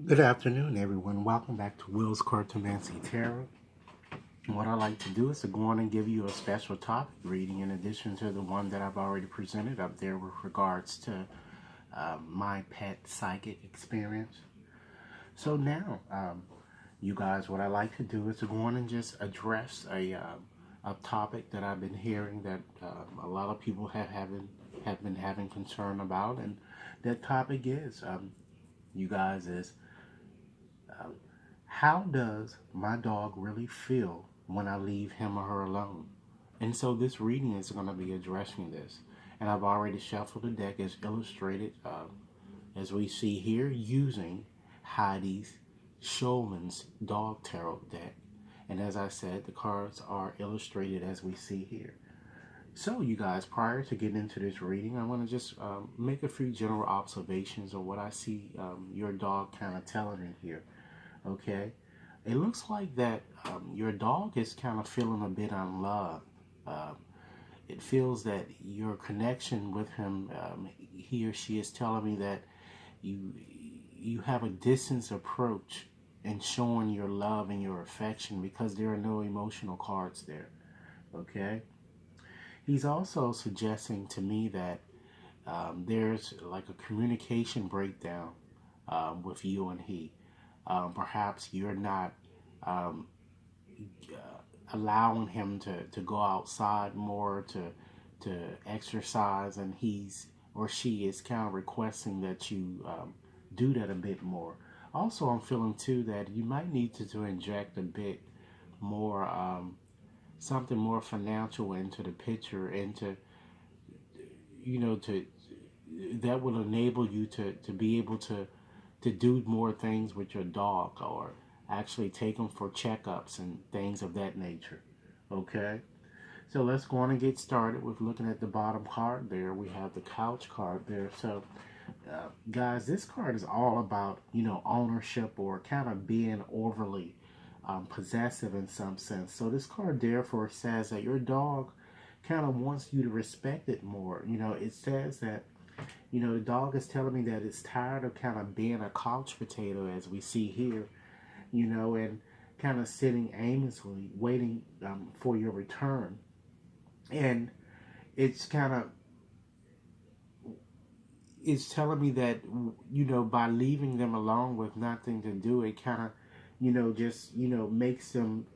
Good afternoon, everyone. Welcome back to Will's Cartomancy Tarot. What I like to do is to go on and give you a special topic reading in addition to the one that I've already presented up there with regards to my pet psychic experience. So now, you guys, what I like to do is to go on and just address a topic that I've been hearing that a lot of people have been having concern about, and that topic is, you guys, is how does my dog really feel when I leave him or her alone? And so this reading is going to be addressing this. And I've already shuffled the deck as illustrated, as we see here, using Heidi's Schulman's Dog Tarot deck. And as I said, the cards are illustrated as we see here. So, you guys, prior to getting into this reading, I want to just make a few general observations of what I see your dog kind of telling me here. Okay, it looks like that your dog is kind of feeling a bit unloved. Um, it feels that your connection with him, he or she is telling me that you have a distance approach in showing your love and your affection because there are no emotional cards there. Okay, he's also suggesting to me that there's like a communication breakdown with you and he. Perhaps you're not um, allowing him to go outside more to exercise, and he's or she is kind of requesting that you do that a bit more. Also, I'm feeling too that you might need to inject a bit more, something more financial into the picture, into to that will enable you to be able to do more things with your dog, or actually take them for checkups and things of that nature. Okay, so let's go on and get started with looking at the bottom card there. We have the couch card there. So guys, this card is all about ownership, or kind of being overly possessive in some sense. So this card therefore says that your dog kind of wants you to respect it more. It says that the dog is telling me that it's tired of kind of being a couch potato, as we see here, and kind of sitting aimlessly, waiting for your return. And it's kind of, it's telling me that, by leaving them alone with nothing to do, it kind of, just, makes them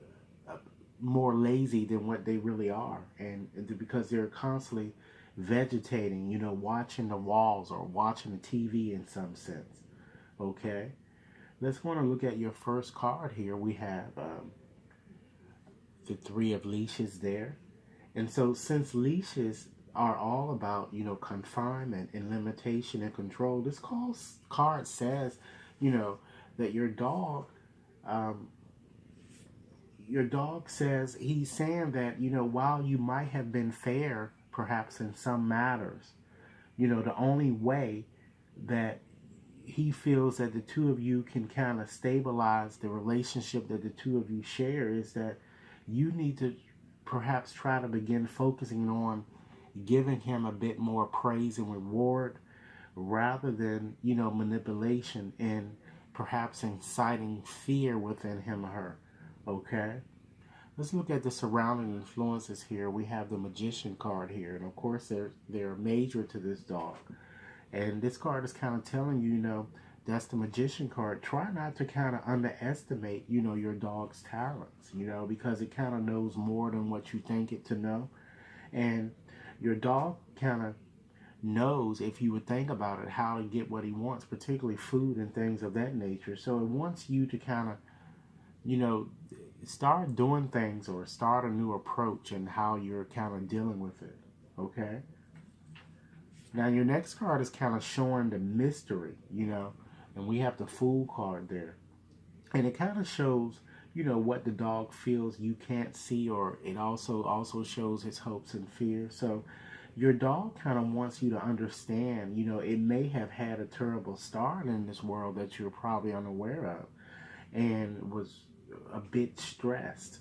more lazy than what they really are. And because they're constantly vegetating, watching the walls or watching the TV in some sense. Okay, let's want to look at your first card here. We have the three of leashes there. And so since leashes are all about, confinement and limitation and control, this card says, that um, your dog says, he's saying that, while you might have been fair, perhaps in some matters, the only way that he feels that the two of you can kind of stabilize the relationship that the two of you share is that you need to perhaps try to begin focusing on giving him a bit more praise and reward, rather than manipulation and perhaps inciting fear within him or her. Okay, let's look at the surrounding influences here. We have the Magician card here, and of course they're major to this dog. And this card is kind of telling you, that's the Magician card. Try not to kind of underestimate, your dog's talents, because it kind of knows more than what you think it to know. And your dog kind of knows, if you would think about it, how to get what he wants, particularly food and things of that nature. So it wants you to kind of, you know, start doing things or start a new approach in how you're kind of dealing with it. Okay? Now, your next card is kind of showing the mystery, and we have the Fool card there. And it kind of shows, what the dog feels you can't see, or it also shows his hopes and fears. So your dog kind of wants you to understand, it may have had a terrible start in this world that you're probably unaware of, and was a bit stressed.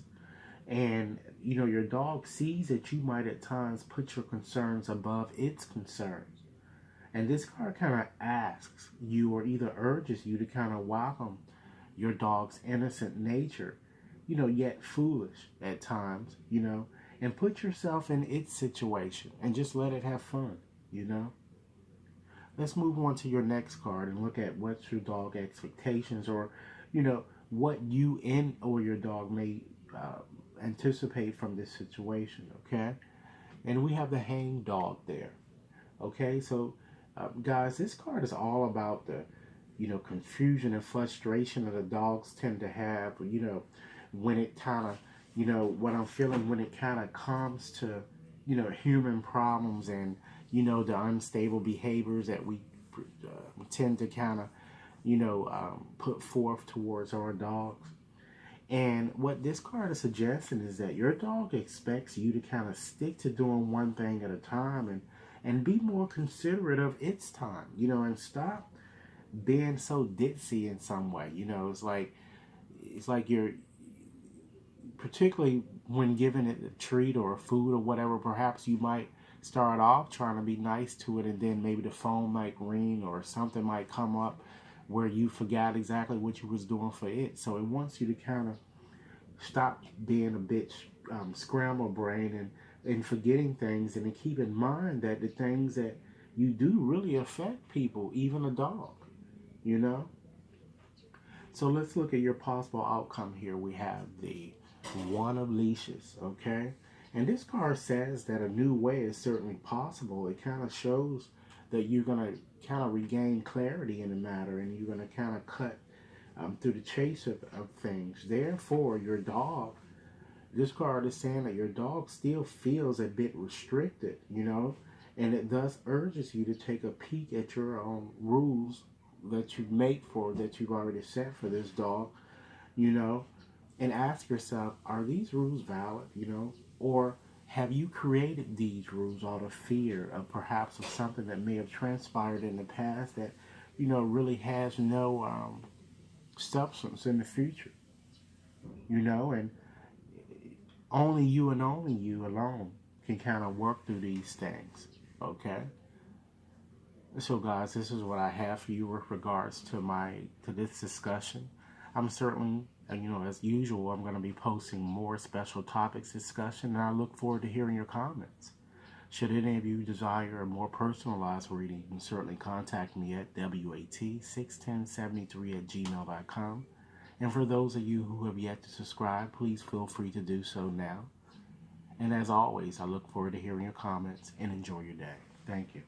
And your dog sees that you might at times put your concerns above its concerns. And this card kind of asks you or either urges you to kind of welcome your dog's innocent nature, yet foolish at times, and put yourself in its situation and just let it have fun, you know. Let's move on to your next card and look at what's your dog expectations, or, what you and or your dog may uh, anticipate from this situation, okay? And we have the hang dog there, okay? So, guys, this card is all about the, confusion and frustration that the dogs tend to have, when it kind of, what I'm feeling when it kind of comes to, human problems and, the unstable behaviors that we tend to kind of, put forth towards our dogs. And what this card is suggesting is that your dog expects you to kind of stick to doing one thing at a time and be more considerate of its time, and stop being so ditzy in some way. It's like you're, particularly when giving it a treat or a food or whatever, perhaps you might start off trying to be nice to it, and then maybe the phone might ring or something might come up where you forgot exactly what you was doing for it. So it wants you to kind of stop being a bit scramble brain and forgetting things, and to keep in mind that the things that you do really affect people, even a dog, you know? So let's look at your possible outcome here. We have the One of Leashes, okay? And this card says that a new way is certainly possible. It kind of shows that you're going to kind of regain clarity in the matter, and you're going to kind of cut through the chase of things. Therefore, your dog, this card is saying that your dog still feels a bit restricted, and it thus urges you to take a peek at your own rules that you've already set for this dog, you know, and ask yourself, are these rules valid, or have you created these rules out of fear of perhaps of something that may have transpired in the past that, really has no substance in the future, and only you and only you alone can kind of work through these things, okay? So, guys, this is what I have for you with regards to this discussion. I'm certainly, as usual, I'm going to be posting more special topics discussion, and I look forward to hearing your comments. Should any of you desire a more personalized reading, you can certainly contact me at wat61073@gmail.com. And for those of you who have yet to subscribe, please feel free to do so now. And as always, I look forward to hearing your comments and enjoy your day. Thank you.